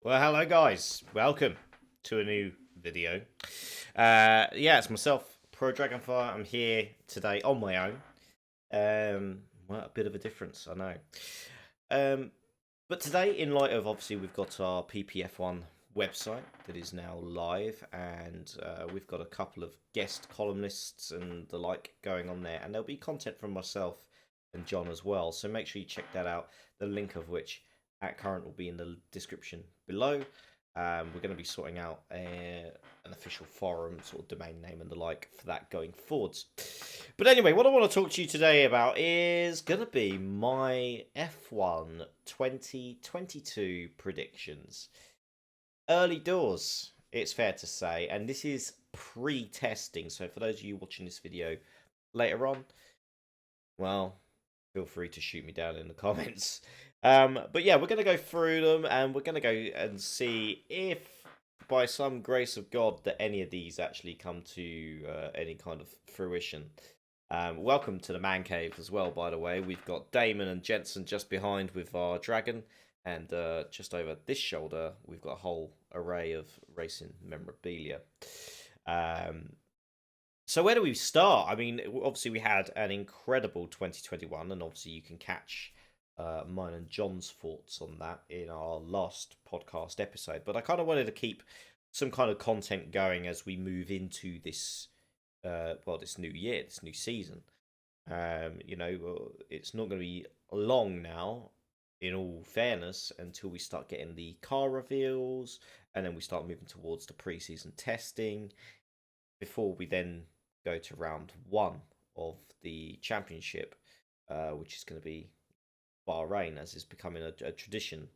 Well, hello guys. Welcome to a new video. It's myself, Pro Dragonfire. I'm here today on my own. Well, a bit of a difference, I know. Um, but today, in light of obviously we've got our PPF1 website that is now live, and we've got a couple of guest columnists and the like going on there, and there'll be content from myself and John as well. So make sure you check that out. The link of which at current will be in the description below. We're going to be sorting out an official forum, sort of domain name and the like for that going forwards. But anyway, what I want to talk to you today about is going to be my F1 2022 predictions. Early doors, it's fair to say, and this is pre-testing. So for those of you watching this video later on, well, feel free to shoot me down in the comments. But yeah, we're going to go through them and we're going to go and see if, by some grace of God, that any of these actually come to any kind of fruition. Welcome to the man cave as well, by the way. We've got Damon and Jensen just behind with our dragon, and just over this shoulder, we've got a whole array of racing memorabilia. So where do we start? I mean, obviously we had an incredible 2021, and obviously you can catch mine and John's thoughts on that in our last podcast episode. But I kind of wanted to keep some kind of content going as we move into this, this new year, this new season. It's not going to be long now, in all fairness, until we start getting the car reveals, and then we start moving towards the preseason testing, before we then go to round one of the championship, which is going to be Bahrain, as is becoming a tradition.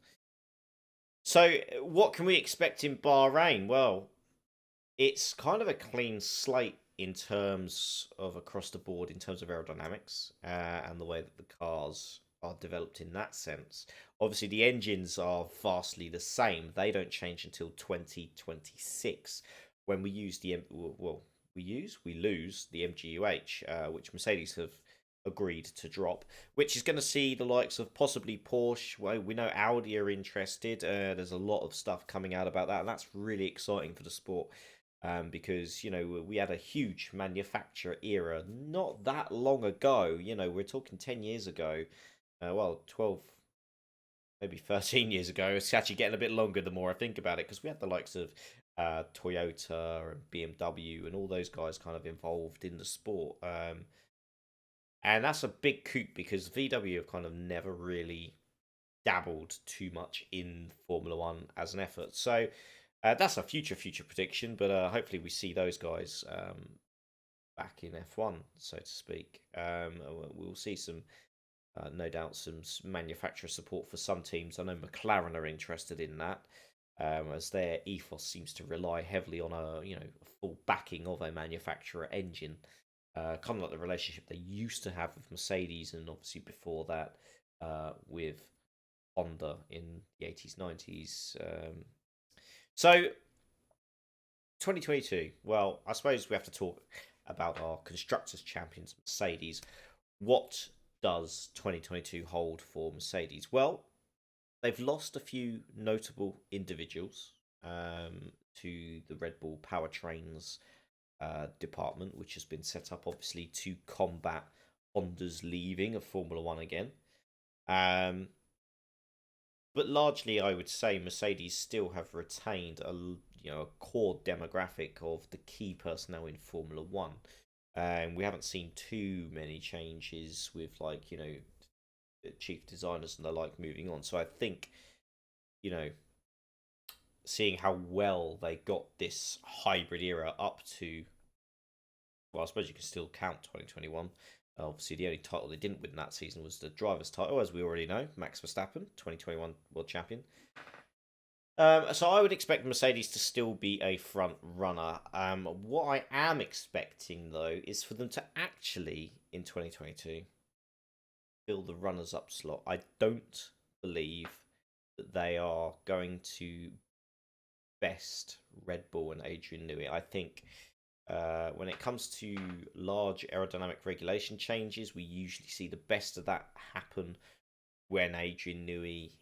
So, what can we expect in Bahrain? Well, it's kind of a clean slate in terms of across the board, in terms of aerodynamics and the way that the cars are developed in that sense. Obviously, the engines are vastly the same. They don't change until 2026 when we use we lose the MGUH, which Mercedes have agreed to drop, which is going to see the likes of possibly Porsche. Well, we know Audi are interested. There's a lot of stuff coming out about that, and that's really exciting for the sport. Because we had a huge manufacturer era not that long ago. We're talking 10 years ago, 12, maybe 13 years ago. It's actually getting a bit longer the more I think about it, because we had the likes of Toyota and BMW and all those guys kind of involved in the sport. And that's a big coup, because VW have kind of never really dabbled too much in Formula One as an effort. So that's a future prediction, but hopefully we see those guys back in F1, so to speak. We'll see some, no doubt, some manufacturer support for some teams. I know McLaren are interested in that, as their ethos seems to rely heavily on a full backing of a manufacturer engine, kind of like the relationship they used to have with Mercedes, and obviously before that with Honda in the 80s, 90s. So 2022. Well, I suppose we have to talk about our constructors champions, Mercedes. What does 2022 hold for Mercedes? Well, they've lost a few notable individuals to the Red Bull powertrains department, which has been set up obviously to combat Honda's leaving of Formula One again. But largely, I would say Mercedes still have retained a core demographic of the key personnel in Formula One. We haven't seen too many changes with chief designers and the like moving on. So I think, seeing how well they got this hybrid era up to, well, I suppose you can still count 2021. Obviously, the only title they didn't win that season was the driver's title, as we already know. Max Verstappen, 2021 world champion. So I would expect Mercedes to still be a front runner. What I am expecting, though, is for them to actually, in 2022, fill the runners-up slot. I don't believe that they are going to best Red Bull and Adrian Newey. I think when it comes to large aerodynamic regulation changes, we usually see the best of that happen when Adrian Newey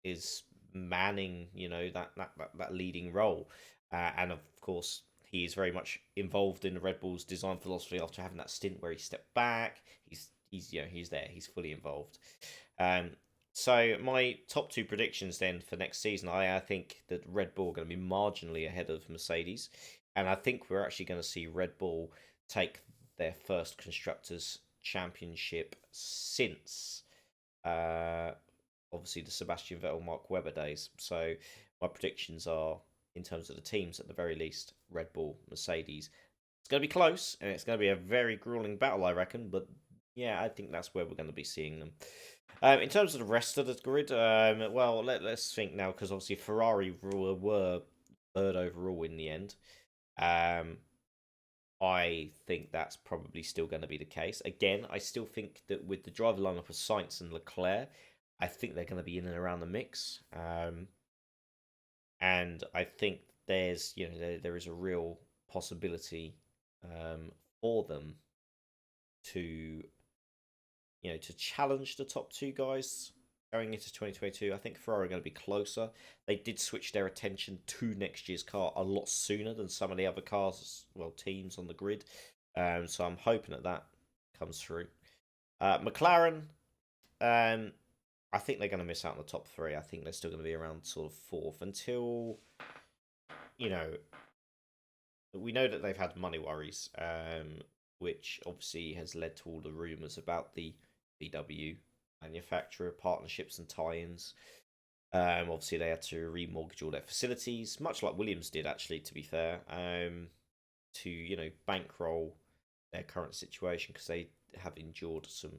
is manning, that leading role. And of course, he is very much involved in the Red Bull's design philosophy after having that stint where he stepped back. He's there. He's fully involved. Um, so my top two predictions then for next season, I think that Red Bull are going to be marginally ahead of Mercedes, and I think we're actually going to see Red Bull take their first constructors championship since uh, obviously the Sebastian Vettel Mark Webber days. So my predictions are, in terms of the teams, at the very least, Red Bull, Mercedes. It's going to be close, and it's going to be a very grueling battle, I reckon. But yeah, I think that's where we're going to be seeing them. In terms of the rest of the grid, well, let's think now, because obviously Ferrari were third overall in the end. I think that's probably still going to be the case. Again, I still think that with the driver lineup of Sainz and Leclerc, I think they're going to be in and around the mix. And I think there is a real possibility for them to to challenge the top two guys going into 2022. I think Ferrari are going to be closer. They did switch their attention to next year's car a lot sooner than some of the other cars, well, teams on the grid. So I'm hoping that comes through. McLaren, I think they're going to miss out on the top three. I think they're still going to be around sort of fourth until, you know, we know that they've had money worries, which obviously has led to all the rumours about the VW manufacturer partnerships and tie-ins. Obviously, they had to remortgage all their facilities, much like Williams did, actually, to be fair, to bankroll their current situation because they have endured some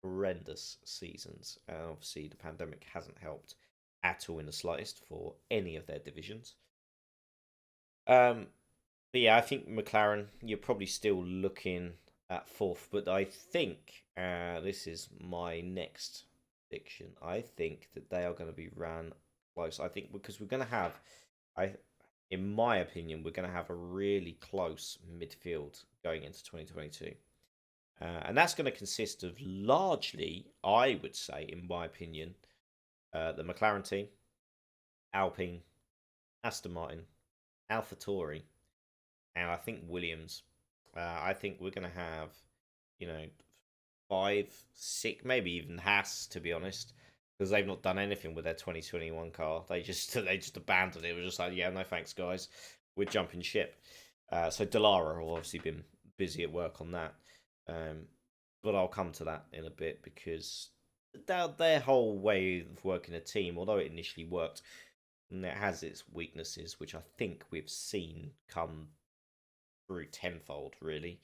horrendous seasons. And obviously, the pandemic hasn't helped at all in the slightest for any of their divisions. But yeah, I think McLaren, you're probably still looking at fourth, but I think this is my next prediction. I think that they are going to be ran close. I think because we're going to have, in my opinion, we're going to have a really close midfield going into 2022. And that's going to consist of largely, I would say, in my opinion, the McLaren team, Alpine, Aston Martin, AlphaTauri, and I think Williams. I think we're going to have, you know, five, six, maybe even Haas, to be honest, because they've not done anything with their 2021 car. They just abandoned it. It was just like, yeah, no thanks, guys. We're jumping ship. So Dallara have obviously been busy at work on that. But I'll come to that in a bit because their whole way of working a team, although it initially worked, and it has its weaknesses, which I think we've seen come through tenfold, really.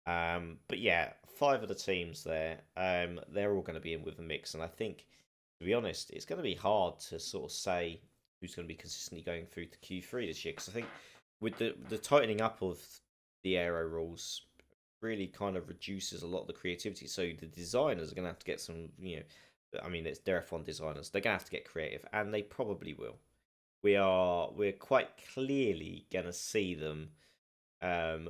But yeah, five of the teams there, they're all going to be in with the mix, and I think, to be honest, it's going to be hard to sort of say who's going to be consistently going through to Q3 this year, because I think with the tightening up of the aero rules, really kind of reduces a lot of the creativity. So the designers are going to have to get some, I mean, it's their F1 designers. They're going to have to get creative, and they probably will. We're quite clearly going to see them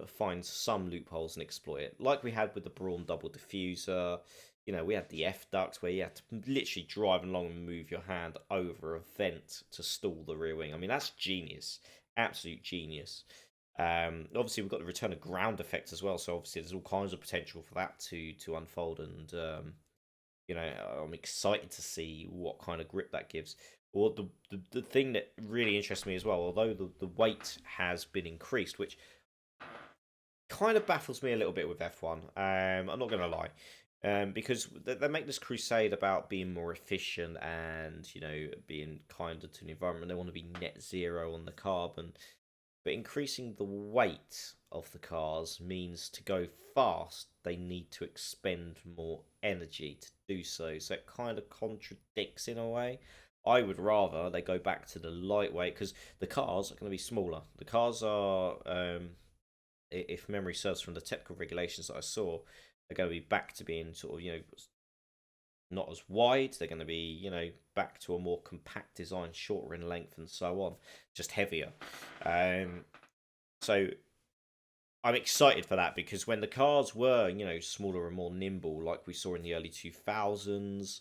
find some loopholes and exploit it, like we had with the Brawn double diffuser. We had the F duct where you had to literally drive along and move your hand over a vent to stall the rear wing. I mean, that's genius, absolute genius. Obviously, we've got the return of ground effect as well, so obviously there's all kinds of potential for that to unfold, and I'm excited to see what kind of grip that gives. Or the thing that really interests me as well, although the weight has been increased, which kind of baffles me a little bit with F1. I'm not going to lie, because they make this crusade about being more efficient and being kinder to the environment. They want to be net zero on the carbon, but increasing the weight of the cars means to go fast, they need to expend more energy to do so. So it kind of contradicts in a way. I would rather they go back to the lightweight because the cars are going to be smaller. The cars are, if memory serves from the technical regulations that I saw, they're going to be back to being sort of, not as wide. They're going to be, back to a more compact design, shorter in length and so on, just heavier. So I'm excited for that because when the cars were, smaller and more nimble, like we saw in the early 2000s,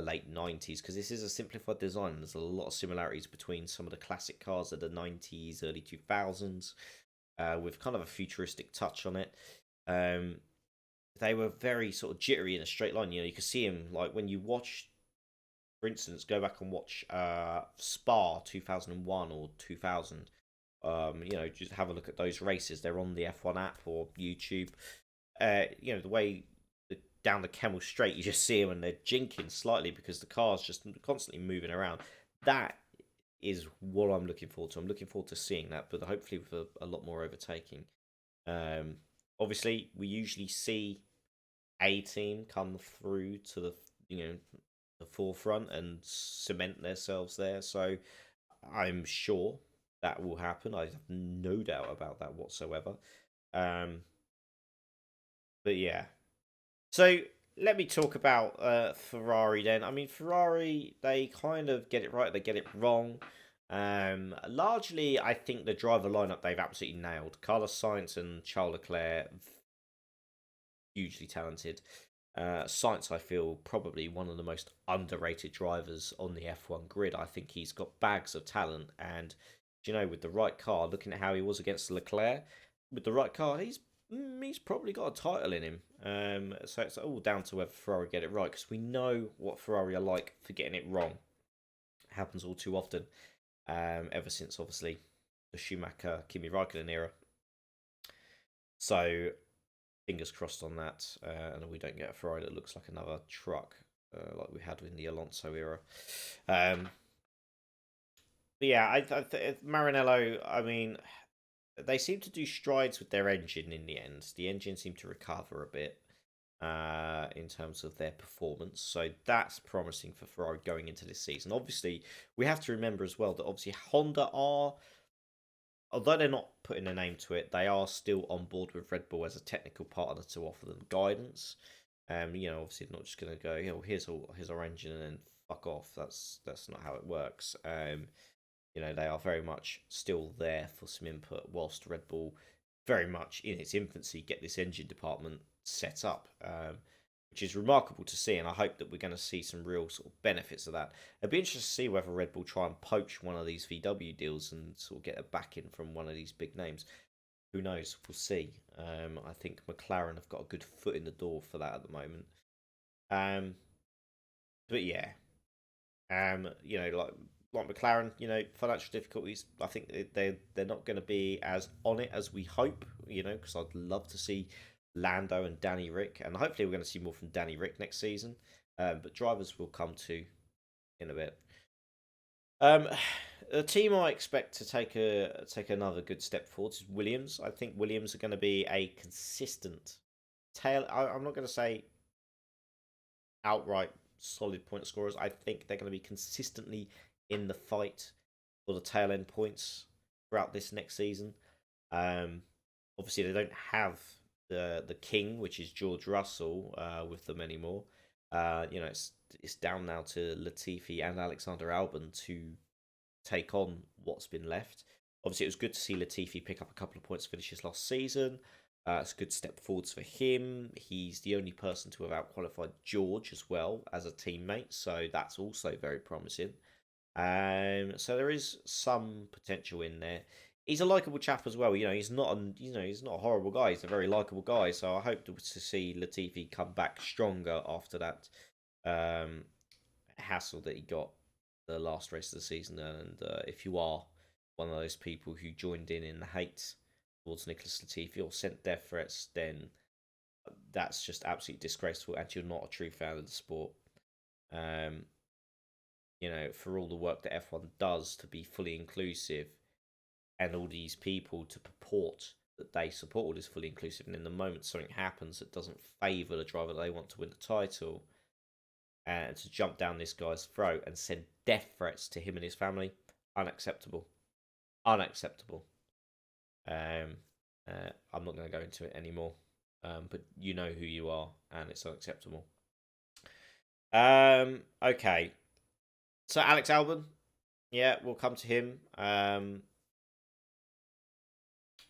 late 90s, because this is a simplified design. There's a lot of similarities between some of the classic cars of the 90s, early 2000s, with kind of a futuristic touch on it. Um, they were very sort of jittery in a straight line. You know, you could see them like when you watch, for instance, go back and watch Spa 2001 or 2000. You know, just have a look at those races. They're on the F1 app or YouTube. You know, the way down the Kemmel Straight, you just see them and they're jinking slightly because the car's just constantly moving around. That is what I'm looking forward to. I'm looking forward to seeing that, but hopefully with a lot more overtaking. Um, Obviously, we usually see a team come through to the the forefront and cement themselves there. So I'm sure that will happen. I have no doubt about that whatsoever. Um, but yeah, so let me talk about Ferrari then. I mean, Ferrari, they kind of get it right, they get it wrong. Largely, I think the driver lineup they've absolutely nailed. Carlos Sainz and Charles Leclerc, hugely talented. Sainz, I feel, probably one of the most underrated drivers on the F1 grid. I think he's got bags of talent, and you know, with the right car, looking at how he was against Leclerc, with the right car, he's probably got a title in him. So it's all down to whether Ferrari get it right, because we know what Ferrari are like for getting it wrong. It happens all too often. Ever since obviously the Schumacher Kimi Raikkonen era. So fingers crossed on that, and we don't get a Ferrari that looks like another truck like we had in the Alonso era. But yeah, Maranello. I mean, they seem to do strides with their engine in the end. The engine seemed to recover a bit in terms of their performance, so that's promising for Ferrari going into this season. Obviously, we have to remember as well that obviously Honda are, although they're not putting a name to it, they are still on board with Red Bull as a technical partner to offer them guidance. You know, obviously not just going to go, you know, here's our engine and then fuck off. That's not how it works. You know, they are very much still there for some input, whilst Red Bull, very much in its infancy, get this engine department set up, which is remarkable to see. And I hope that we're going to see some real sort of benefits of that. It'd be interesting to see whether Red Bull try and poach one of these VW deals and sort of get a backing from one of these big names. Who knows? We'll see. I think McLaren have got a good foot in the door for that at the moment. Um, but yeah, you know, like McLaren, you know, financial difficulties. I think they're not going to be as on it as we hope. You know, because I'd love to see Lando and Danny Rick, and hopefully we're going to see more from Danny Rick next season. But drivers will come to in a bit. Um, a team I expect to take another good step forward is Williams. I think Williams are going to be a consistent tail. I'm not going to say outright solid point scorers. I think they're going to be consistently in the fight for the tail end points throughout this next season. Um, Obviously they don't have the king, which is George Russell, with them anymore. You know, it's down now to Latifi and Alexander Albon to take on what's been left. Obviously, it was good to see Latifi pick up a couple of points finishes last season. It's a good step forwards for him. He's the only person to have outqualified George as well as a teammate, so that's also very promising. So there is some potential in there. He's a likable chap as well. You know, he's not a horrible guy. He's a very likable guy. So I hope to see Latifi come back stronger after that um, hassle that he got the last race of the season. And if you are one of those people who joined in the hate towards Nicholas Latifi or sent death threats, then that's just absolutely disgraceful, and you're not a true fan of the sport. Um, you know, for all the work that F1 does to be fully inclusive, and all these people to purport that they support all this fully inclusive, and in the moment something happens that doesn't favour the driver that they want to win the title, and to jump down this guy's throat and send death threats to him and his family, unacceptable. Unacceptable. Um, I'm not going to go into it anymore, but you know who you are, and it's unacceptable. Okay. So Alex Albon, yeah, we'll come to him.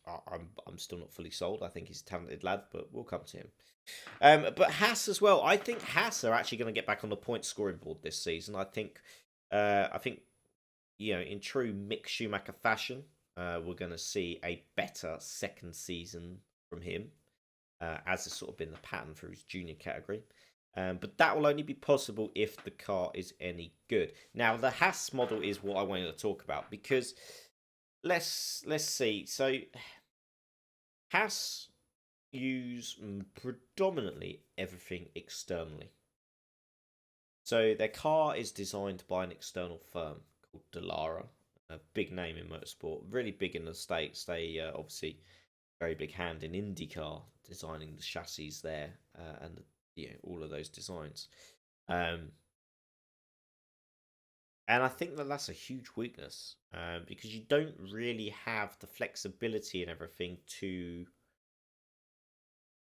I'm still not fully sold. I think he's a talented lad, but we'll come to him. But Haas as well. I think Haas are actually going to get back on the point scoring board this season. I think in true Mick Schumacher fashion, we're going to see a better second season from him, as has sort of been the pattern for his junior category. But that will only be possible if the car is any good. Now, the Haas model is what I wanted to talk about because let's see. So Haas use predominantly everything externally. So their car is designed by an external firm called Dallara, a big name in motorsport, really big in the States. They obviously very big hand in IndyCar, designing the chassis there and all of those designs. Um, and I think that that's a huge weakness because you don't really have the flexibility and everything to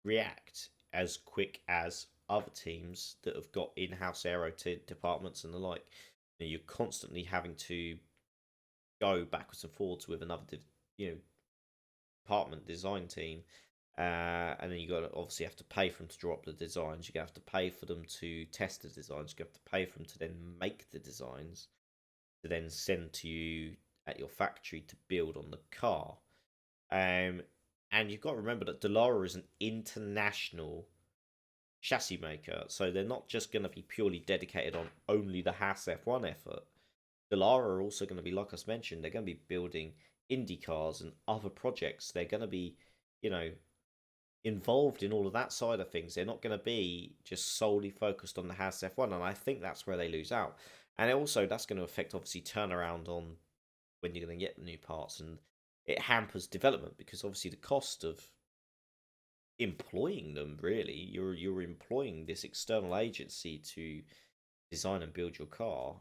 react as quick as other teams that have got in-house aero departments and the like. You're constantly having to go backwards and forwards with another, department design team, and then you got to obviously have to pay for them to draw up the designs. You have to pay for them to test the designs. You have to pay for them to then make the designs to then send to you at your factory to build on the car. And you've got to remember that Dallara is an international chassis maker, so they're not just going to be purely dedicated on only the Haas F1 effort. Dallara are also going to be, like I mentioned, they're going to be building Indy cars and other projects. They're going to be, you know, involved in all of that side of things. They're not going to be just solely focused on the Haas F1, and I think that's where they lose out. And also, that's going to affect obviously turnaround on when you're going to get the new parts, and it hampers development because obviously the cost of employing them, really, you're employing this external agency to design and build your car.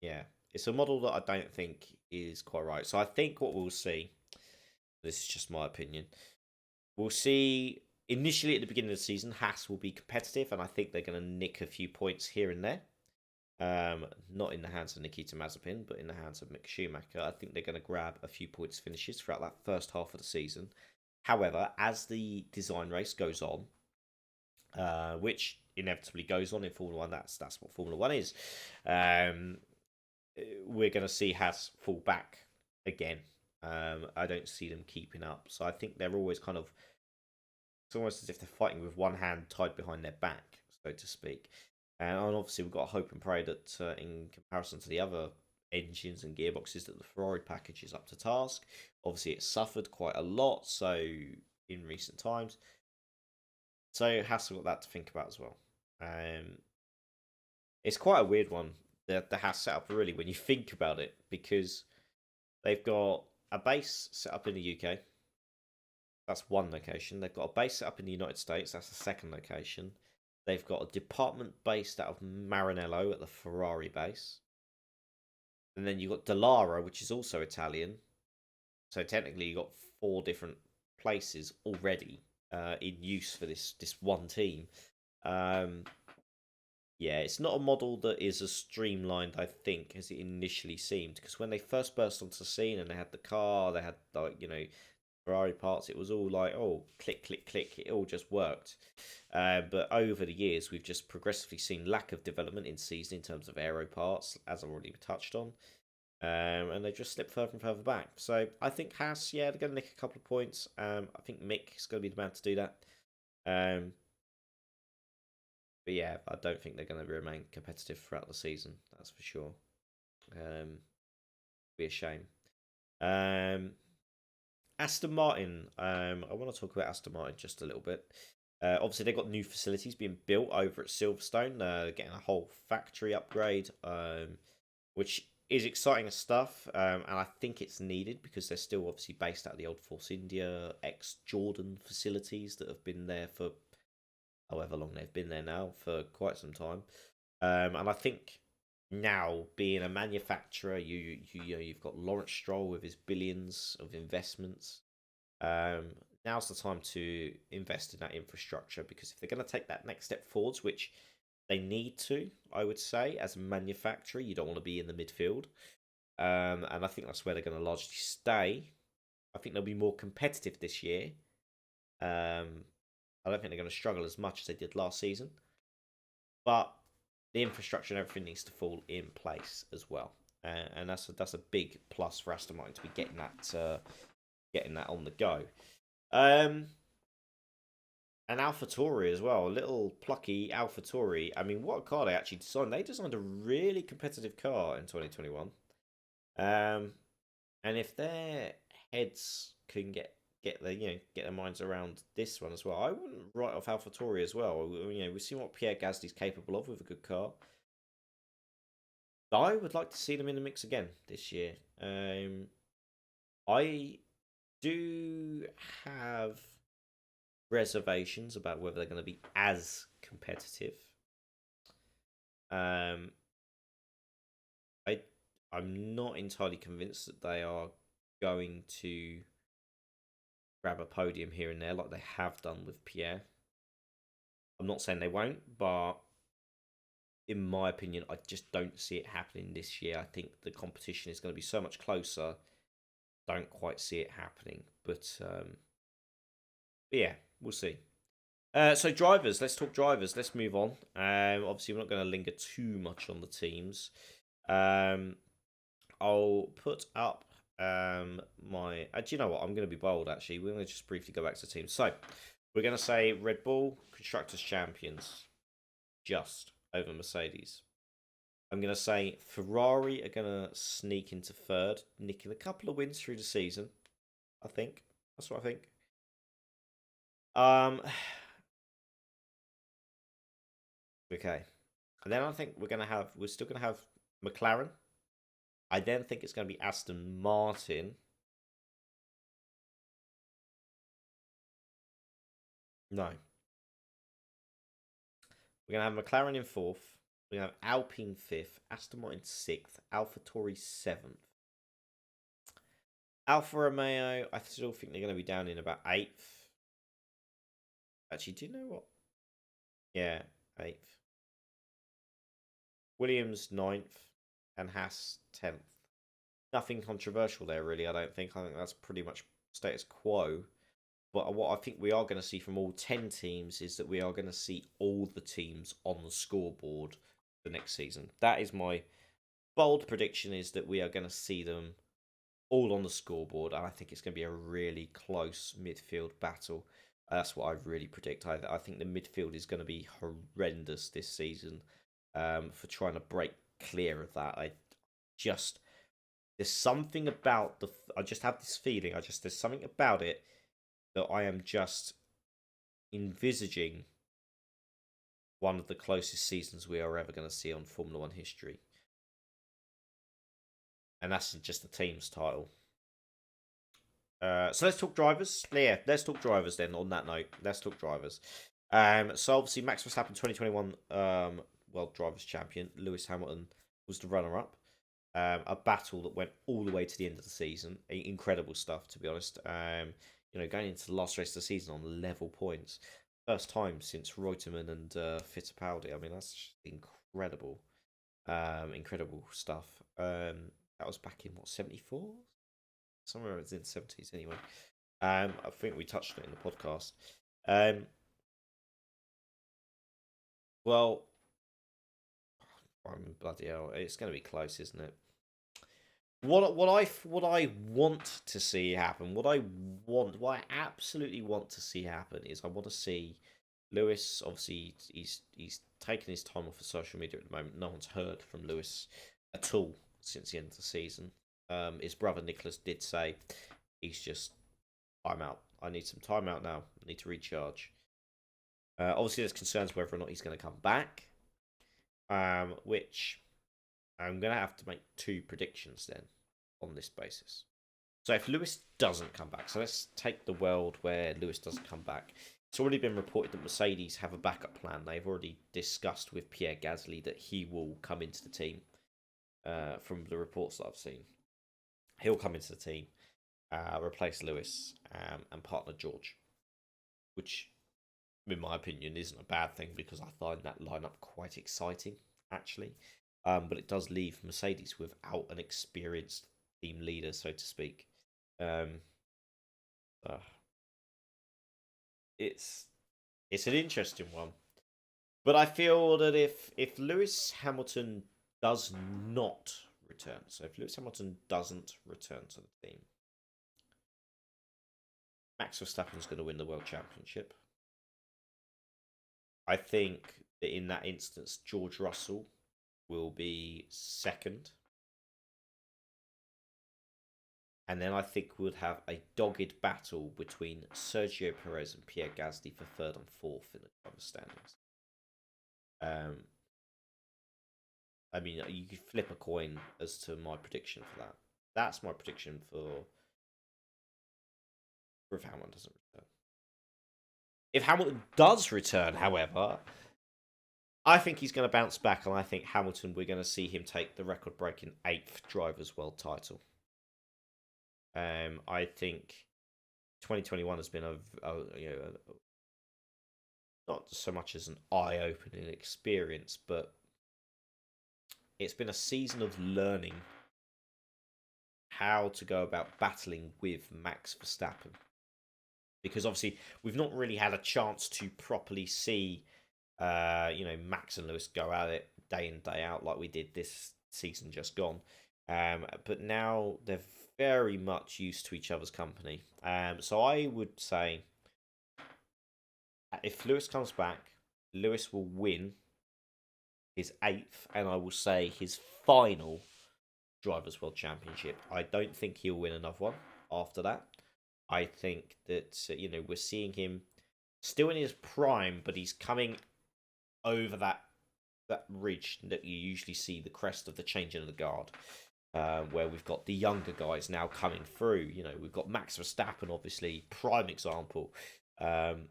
Yeah, it's a model that I don't think is quite right. So I think what we'll see, this is just my opinion, we'll see initially at the beginning of the season, Haas will be competitive, and I think they're going to nick a few points here and there. Not in the hands of Nikita Mazepin, but in the hands of Mick Schumacher. I think they're going to grab a few points finishes throughout that first half of the season. However, as the design race goes on, which inevitably goes on in Formula One, that's what Formula One is. We're going to see Haas fall back again. I don't see them keeping up, so I think they're always kind of. It's almost as if they're fighting with one hand tied behind their back, so to speak. And obviously, we've got to hope and pray that, in comparison to the other engines and gearboxes, that the Ferrari package is up to task. Obviously, it suffered quite a lot, so in recent times, so Haas got that to think about as well. It's quite a weird one, the Haas setup, really, when you think about it, because they've got a base set up in the UK. That's one location. They've got a base set up in the United States. That's the second location. They've got a department based out of Maranello at the Ferrari base. And then you've got Dallara, which is also Italian. So technically, you've got 4 different places already in use for this one team. Yeah, it's not a model that is as streamlined, I think, as it initially seemed. Because when they first burst onto the scene and they had the car, they had, like, Ferrari parts, it was all like, oh, click, click, click. It all just worked. But over the years, we've just progressively seen lack of development in season in terms of aero parts, as I've already touched on. And they just slip further and further back. So I think Haas, yeah, they're going to nick a couple of points. I think Mick is going to be the man to do that. But yeah, I don't think they're going to remain competitive throughout the season. That's for sure. Be a shame. Aston Martin. I want to talk about Aston Martin just a little bit. Obviously, they've got new facilities being built over at Silverstone. Getting a whole factory upgrade, which is exciting stuff. And I think it's needed because they're still obviously based out of the old Force India ex-Jordan facilities that have been there for however long they've been there now, for quite some time. And I think now, being a manufacturer, you've got Lawrence Stroll with his billions of investments. Now's the time to invest in that infrastructure, because if they're going to take that next step forwards, which they need to, I would say, as a manufacturer, you don't want to be in the midfield. And I think that's where they're going to largely stay. I think they'll be more competitive this year. I don't think they're going to struggle as much as they did last season, but the infrastructure and everything needs to fall in place as well, and that's a big plus for Aston Martin to be getting that on the go. And AlphaTauri as well, a little plucky AlphaTauri. I mean, what a car they actually designed! They designed a really competitive car in 2021. And if their heads can get their minds around this one as well, I wouldn't write off AlphaTauri as well. We've seen what Pierre Gasly's capable of with a good car. I would like to see them in the mix again this year. I do have reservations about whether they're going to be as competitive. Um, I'm not entirely convinced that they are going to grab a podium here and there like they have done with Pierre. I'm not saying they won't, but in my opinion, I just don't see it happening this year. I think the competition is going to be so much closer. Don't quite see it happening, but yeah, we'll see. So drivers, let's talk drivers. Let's move on. Obviously, we're not going to linger too much on the teams. I'll put up my. Do you know what? I'm going to be bold. Actually, we're going to just briefly go back to the teams. So we're going to say Red Bull Constructors Champions, just over Mercedes. I'm going to say Ferrari are going to sneak into third, nicking a couple of wins through the season. I think that's what I think. Okay, and then I think we're still going to have McLaren. I then think it's going to be Aston Martin. No. We're going to have McLaren in fourth. We're going to have Alpine fifth. Aston Martin sixth. AlphaTauri seventh. Alfa Romeo, I still think they're going to be down in about eighth. Actually, do you know what? Yeah, eighth. Williams ninth. And Haas 10th. Nothing controversial there, really, I don't think. I think that's pretty much status quo. But what I think we are going to see from all 10 teams is that we are going to see all the teams on the scoreboard for next season. That is my bold prediction, is that we are going to see them all on the scoreboard. And I think it's going to be a really close midfield battle. That's what I really predict. I think the midfield is going to be horrendous this season for trying to break clear of that. There's something about I just have this feeling. There's something about it that I am just envisaging one of the closest seasons we are ever going to see on Formula One history. And that's just the team's title. So let's talk drivers. Yeah, let's talk drivers then. On that note, let's talk drivers. So obviously Max Verstappen 2021 World Drivers' Champion. Lewis Hamilton was the runner-up. A battle that went all the way to the end of the season. Incredible stuff, to be honest. Going into the last race of the season on level points. First time since Reutemann and Fittipaldi. I mean, that's incredible. Incredible stuff. That was back in, 74? Somewhere in the 70s, anyway. I think we touched on it in the podcast. Well, bloody hell, it's going to be close, isn't it? What I want to see happen, what I absolutely want to see happen is I want to see Lewis. Obviously, he's taken his time off of social media at the moment. No one's heard from Lewis at all since the end of the season. His brother Nicholas did say he's just, I'm out. I need some time out now. I need to recharge. Obviously, there's concerns whether or not he's going to come back, which I'm going to have to make two predictions then on this basis. So if Lewis doesn't come back, so let's take the world where Lewis doesn't come back. It's already been reported that Mercedes have a backup plan. They've already discussed with Pierre Gasly that he will come into the team. From the reports that I've seen, he'll come into the team, replace Lewis, and partner George, which, in my opinion, isn't a bad thing because I find that lineup quite exciting, actually. but it does leave Mercedes without an experienced team leader, so to speak. Um, uh, it's it's an interesting one, but I feel that if Lewis Hamilton does not return, so if Lewis Hamilton doesn't return to the team, Max Verstappen is going to win the World Championship. I think that in that instance, George Russell will be second. And then I think we'd have a dogged battle between Sergio Perez and Pierre Gasly for third and fourth in the driver's standings. Um, I mean, you could flip a coin as to my prediction for that. That's my prediction for if Hamilton doesn't return. If Hamilton does return, however, I think he's going to bounce back, and I think Hamilton, we're going to see him take the record-breaking 8th Drivers' World title. I think 2021 has been not so much as an eye-opening experience, but it's been a season of learning how to go about battling with Max Verstappen. Because obviously we've not really had a chance to properly see, Max and Lewis go at it day in day out like we did this season just gone. But now they're very much used to each other's company. So I would say if Lewis comes back, Lewis will win his 8th, and I will say his final Drivers' World Championship. I don't think he'll win another one after that. I think that we're seeing him still in his prime, but he's coming over that ridge that you usually see the crest of the changing of the guard, where we've got the younger guys now coming through. We've got Max Verstappen, obviously, prime example. And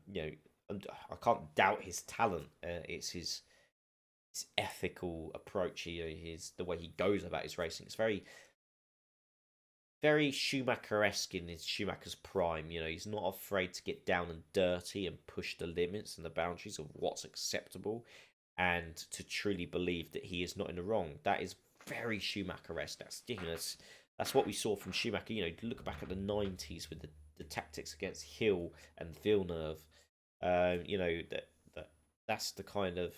I can't doubt his talent. It's his ethical approach. The way he goes about his racing. It's very very Schumacher-esque in his Schumacher's prime. He's not afraid to get down and dirty and push the limits and the boundaries of what's acceptable, and to truly believe that he is not in the wrong. That is very Schumacher-esque. That's what we saw from Schumacher. Look back at the '90s with the tactics against Hill and Villeneuve. That's the kind of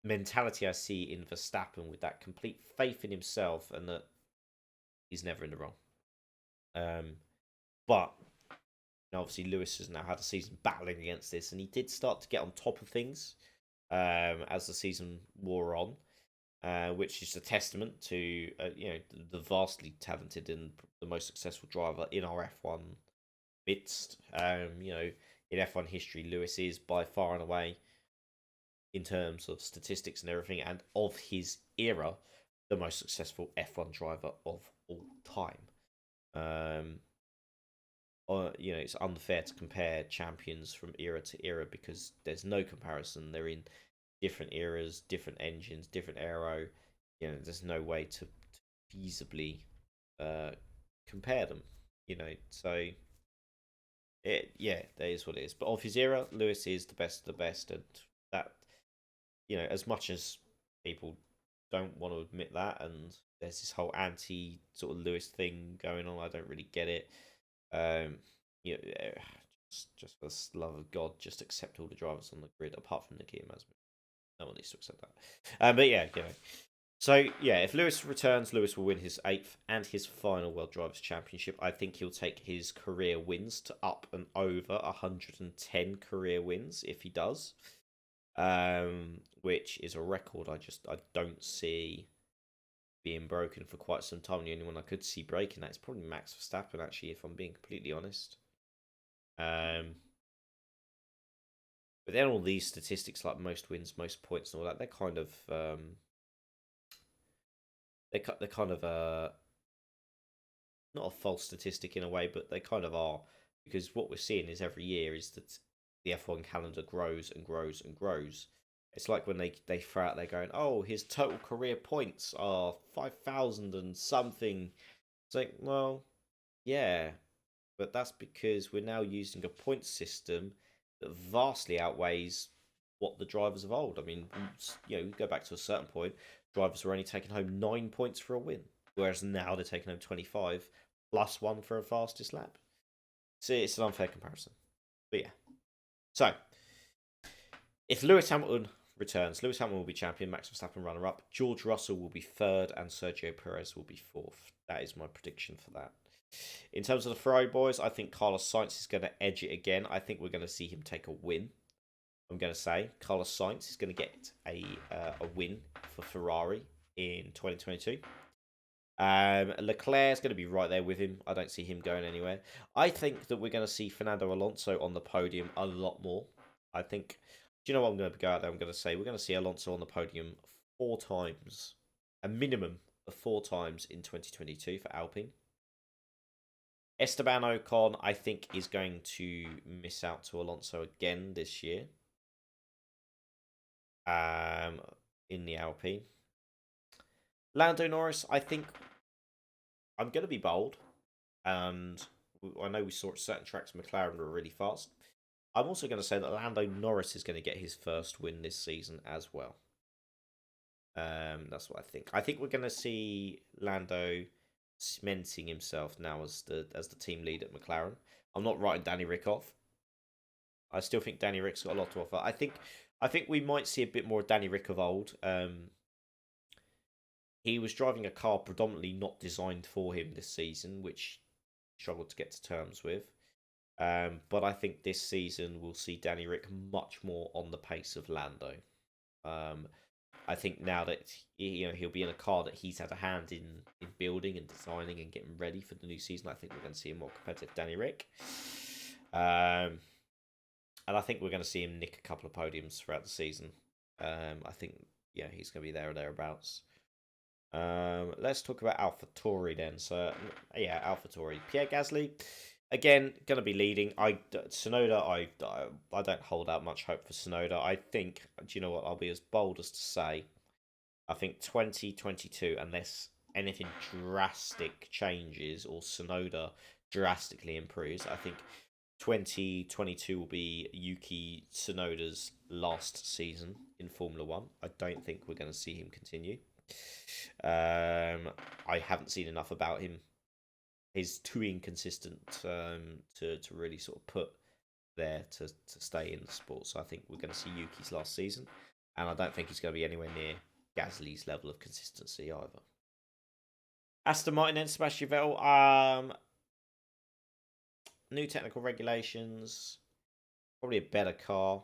mentality I see in Verstappen, with that complete faith in himself and that he's never in the wrong. But obviously Lewis has now had a season battling against this, and he did start to get on top of things as the season wore on, which is a testament to the vastly talented and the most successful driver in our F1 midst. In F1 history, Lewis is by far and away, in terms of statistics and everything, and of his era, the most successful F1 driver of all time. It's unfair to compare champions from era to era because there's no comparison. They're in different eras, different engines, different aero. There's no way to feasibly compare them. So that is what it is. But of his era, Lewis is the best of the best, and that as much as people don't want to admit that, and there's this whole anti sort of Lewis thing going on. I don't really get it. Yeah, just for the love of God, just accept all the drivers on the grid apart from Nikita Mazepin. No one needs to accept that. But yeah, So yeah, if Lewis returns, Lewis will win his 8th and his final World Drivers' Championship. I think he'll take his career wins to up and over 110 career wins if he does. Which is a record I don't see being broken for quite some time. The only one I could see breaking that is probably Max Verstappen, actually, if I'm being completely honest. But then all these statistics, like most wins, most points, and all that, they're kind of they're kind of not a false statistic in a way, but they kind of are, because what we're seeing is every year is that the F1 calendar grows and grows and grows. It's like when they throw out, they're going, oh, his total career points are 5,000 and something. It's like, well, yeah, but that's because we're now using a point system that vastly outweighs what the drivers of old. I mean, you go back to a certain point, drivers were only taking home 9 points for a win, whereas now they're taking home 25 plus one for a fastest lap. So it's an unfair comparison. But yeah. So if Lewis Hamilton returns, Lewis Hamilton will be champion, Max Verstappen runner up, George Russell will be third, and Sergio Perez will be fourth. That is my prediction for that. In terms of the Ferrari boys, I think Carlos Sainz is going to edge it again. I think we're going to see him take a win. I'm going to say Carlos Sainz is going to get a win for Ferrari in 2022. Leclerc is going to be right there with him. I don't see him going anywhere. I think that we're going to see Fernando Alonso on the podium a lot more. I think, do you know what I'm going to go out there? I'm going to say we're going to see Alonso on the podium 4 times, a minimum of 4 times in 2022 for Alpine. Esteban Ocon, I think, is going to miss out to Alonso again this year. In the Alpine. Lando Norris, I think I'm going to be bold, and I know we saw at certain tracks McLaren were really fast. I'm also going to say that Lando Norris is going to get his first win this season as well. That's what I think. I think we're going to see Lando cementing himself now as the team lead at McLaren. I'm not writing Danny Rick off. I still think Danny Rick's got a lot to offer. I think we might see a bit more Danny Rick of old. He was driving a car predominantly not designed for him this season, which he struggled to get to terms with. But I think this season we'll see Danny Rick much more on the pace of Lando. I think now that he'll be in a car that he's had a hand in building and designing and getting ready for the new season, I think we're going to see a more competitive Danny Rick. And I think we're going to see him nick a couple of podiums throughout the season. I think he's going to be there or thereabouts. Let's talk about AlphaTauri then. So AlphaTauri, Pierre Gasly, again going to be leading. Tsunoda, I don't hold out much hope for Tsunoda. I think, do you know what? I'll be as bold as to say, I think 2022, unless anything drastic changes or Tsunoda drastically improves, I think 2022 will be Yuki Tsunoda's last season in Formula One. I don't think we're going to see him continue. I haven't seen enough about him. He's too inconsistent to really sort of put there to stay in the sport. So I think we're going to see Yuki's last season, and I don't think he's going to be anywhere near Gasly's level of consistency either. Aston Martin and Sebastian Vettel. New technical regulations, probably a better car.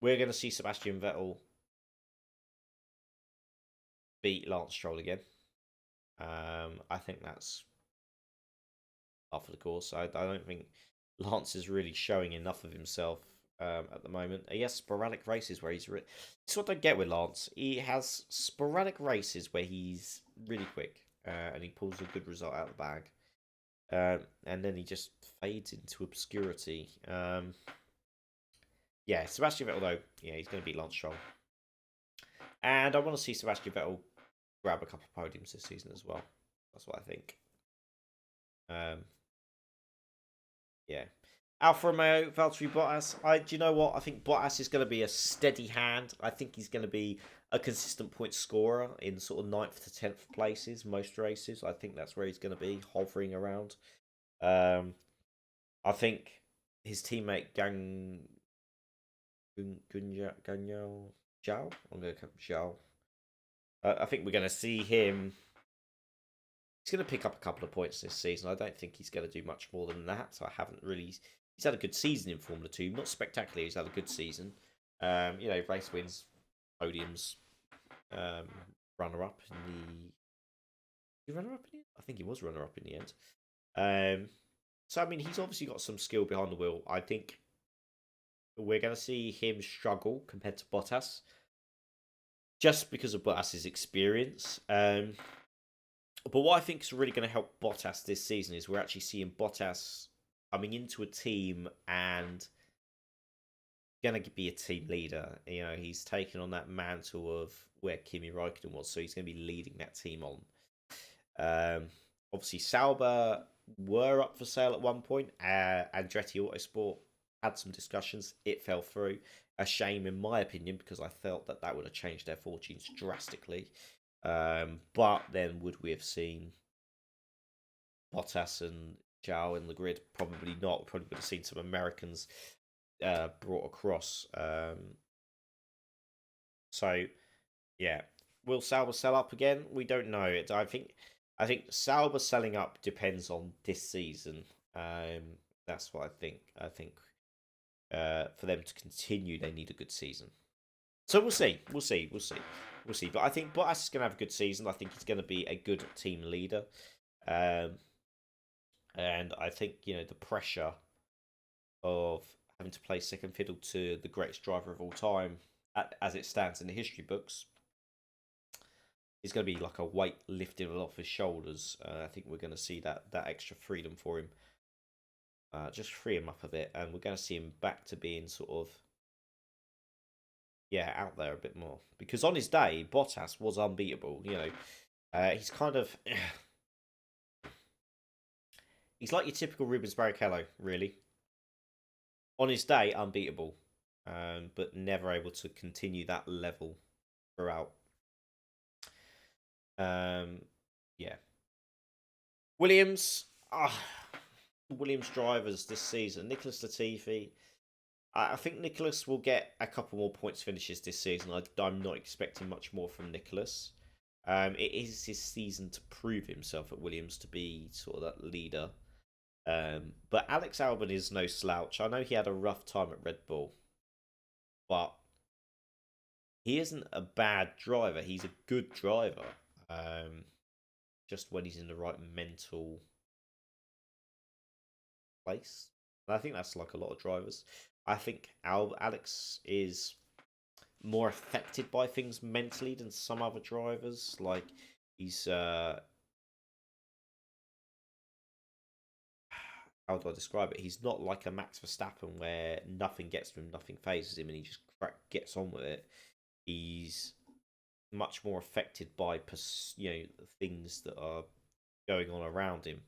We're going to see Sebastian Vettel beat Lance Stroll again. I think that's off the course. I don't think Lance is really showing enough of himself at the moment. He has sporadic races where he's... It's what I get with Lance. He has sporadic races where he's really quick and he pulls a good result out of the bag. And then he just fades into obscurity. Sebastian Vettel, though, he's going to beat Lance Stroll. And I want to see Sebastian Vettel grab a couple of podiums this season as well. That's what I think. Alfa Romeo, Valtteri Bottas. Do you know what? I think Bottas is going to be a steady hand. I think he's going to be a consistent point scorer in sort of 9th to 10th places, most races. I think that's where he's going to be, hovering around. I think his teammate Guanyu Zhao. I'm going to call him Zhao. I think we're going to see him. He's going to pick up a couple of points this season. I don't think he's going to do much more than that. I haven't really. He's had a good season in Formula 2. Not spectacular. He's had a good season. Race wins, podiums, runner-up in the... Did he runner-up in the end? I think he was runner-up in the end. So, I mean, he's obviously got some skill behind the wheel. I think we're going to see him struggle compared to Bottas. Just because of Bottas's experience. But what I think is really going to help Bottas this season is we're actually seeing Bottas coming into a team and going to be a team leader. He's taken on that mantle of where Kimi Räikkönen was, so he's going to be leading that team on. Obviously, Sauber were up for sale at one point. Andretti Autosport had some discussions. It fell through. A shame, in my opinion, because I felt that would have changed their fortunes drastically. But then, would we have seen Bottas and Zhao in the grid? Probably not. Probably would have seen some Americans brought across. So yeah, will Sauber sell up again? We don't know. I think Sauber selling up depends on this season. That's what I think. I think for them to continue, they need a good season. So we'll see. We'll see. We'll see. We'll see. But I think Bottas is going to have a good season. I think he's going to be a good team leader. Um, and I think the pressure of having to play second fiddle to the greatest driver of all time, as it stands in the history books, is going to be like a weight lifted off his shoulders. I think we're going to see that extra freedom for him, just free him up a bit, and we're going to see him back to being sort of out there a bit more. Because on his day, Bottas was unbeatable. He's kind of he's like your typical Rubens Barrichello, really. On his day, unbeatable, but never able to continue that level throughout. Yeah. Williams, Williams drivers this season. Nicholas Latifi. I think Nicholas will get a couple more points finishes this season. I'm not expecting much more from Nicholas. It is his season to prove himself at Williams to be sort of that leader. But Alex Albon is no slouch. I know he had a rough time at Red Bull, but he isn't a bad driver. He's a good driver. Just when he's in the right mental place. And I think that's like a lot of drivers. I think Alex is more affected by things mentally than some other drivers. Like he's how do I describe it? He's not like a Max Verstappen where nothing gets to him, nothing phases him, and he just gets on with it. He's much more affected by things that are going on around him.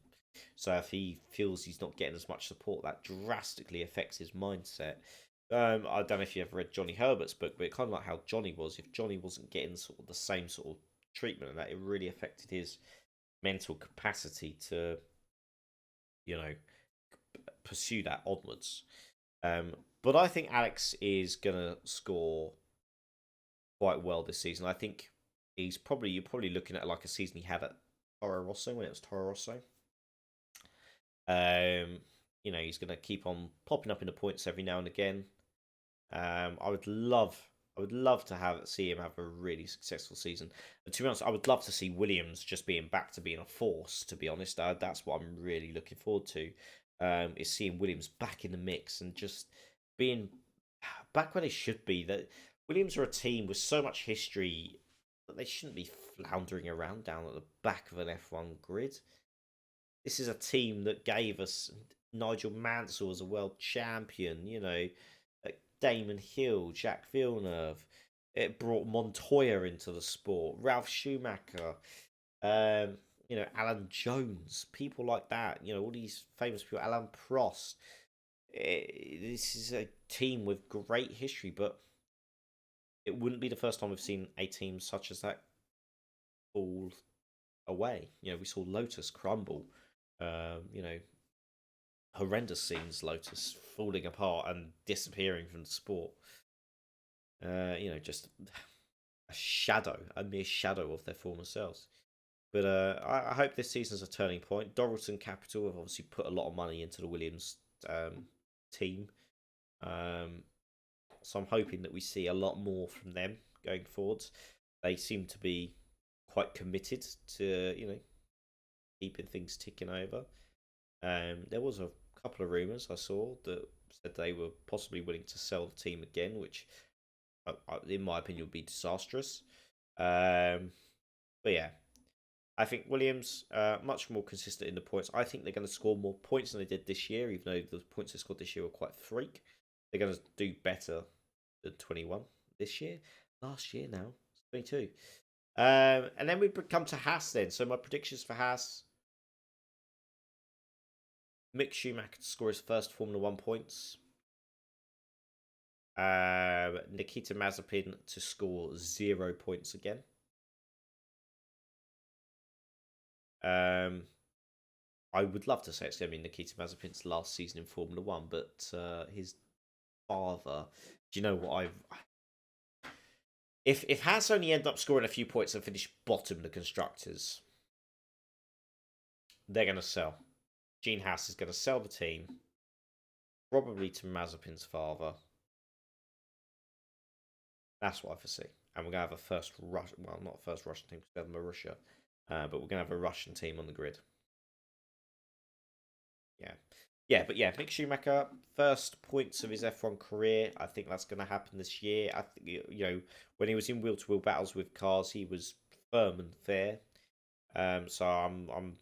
So if he feels he's not getting as much support, that drastically affects his mindset. I don't know if you ever read Johnny Herbert's book, but it kind of like how Johnny was. If Johnny wasn't getting sort of the same sort of treatment, and that it really affected his mental capacity to, you know, pursue that onwards. But I think Alex is gonna score quite well this season. I think you're probably looking at like a season he had at Toro Rosso when it was Toro Rosso. Um, he's going to keep on popping up in the points every now and again. I would love to see him have a really successful season. And to be honest, I would love to see Williams just being back to being a force. To be honest, that's what I'm really looking forward to. Is seeing Williams back in the mix and just being back where they should be. That Williams are a team with so much history that they shouldn't be floundering around down at the back of an F1 grid. This is a team that gave us Nigel Mansell as a world champion, Damon Hill, Jack Villeneuve. It brought Montoya into the sport, Ralph Schumacher, Alan Jones, people like that, all these famous people, Alan Prost. This is a team with great history, but it wouldn't be the first time we've seen a team such as that fall away. We saw Lotus crumble. Horrendous scenes. Lotus falling apart and disappearing from the sport. Just a mere shadow of their former selves. But I hope this season's a turning point. Doralton Capital have obviously put a lot of money into the Williams team. So I'm hoping that we see a lot more from them going forwards. They seem to be quite committed to, keeping things ticking over. There was a couple of rumours I saw that said they were possibly willing to sell the team again, which, in my opinion, would be disastrous. But yeah, I think Williams much more consistent in the points. I think they're going to score more points than they did this year, even though the points they scored this year were quite freak. They're going to do better than 21 this year. Last year now, it's 22. And then we come to Haas then. So my predictions for Haas. Mick Schumacher to score his first Formula One points. Nikita Mazepin to score 0 points again. I would love to say it's going to be Nikita Mazepin's last season in Formula One, but his father. Do you know what I've? If Haas only end up scoring a few points and finish bottom of the constructors, they're going to sell. Gene Haas is going to sell the team, probably to Mazepin's father. That's what I foresee. And we're going to have a first Russian, well, not a first Russian team because we have Marussia, but we're going to have a Russian team on the grid. But Mick Schumacher, first points of his F1 career. I think that's going to happen this year. I think when he was in wheel-to-wheel battles with cars, he was firm and fair. So I'm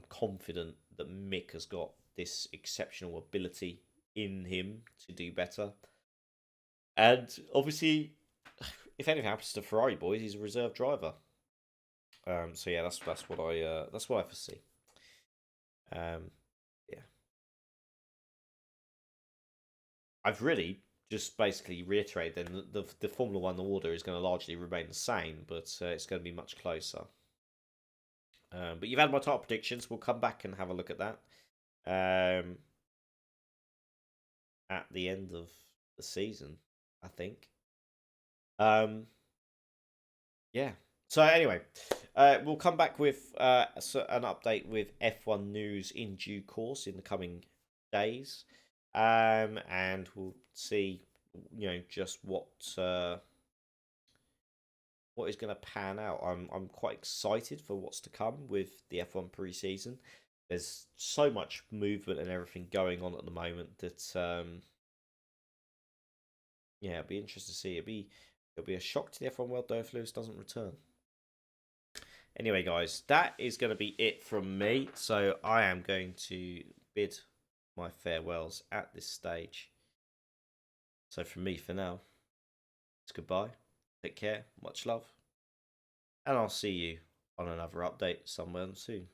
confident that Mick has got this exceptional ability in him to do better. And obviously, if anything happens to Ferrari boys, he's a reserve driver. So yeah, that's what I foresee. I've really just basically reiterated then the Formula One order is going to largely remain the same, but it's going to be much closer. But you've had my top predictions. We'll come back and have a look at that at the end of the season, I think. Yeah. So anyway, we'll come back with an update with F1 news in due course in the coming days. And we'll see, just what is going to pan out. I'm quite excited for what's to come with the F1 preseason. There's so much movement and everything going on at the moment that it'll be interesting to see. It'll be a shock to the F1 world though if Lewis doesn't return. Anyway, guys, that is going to be it from me. So I am going to bid my farewells at this stage. So from me for now, it's goodbye. Take care. Much love. And I'll see you on another update somewhere soon.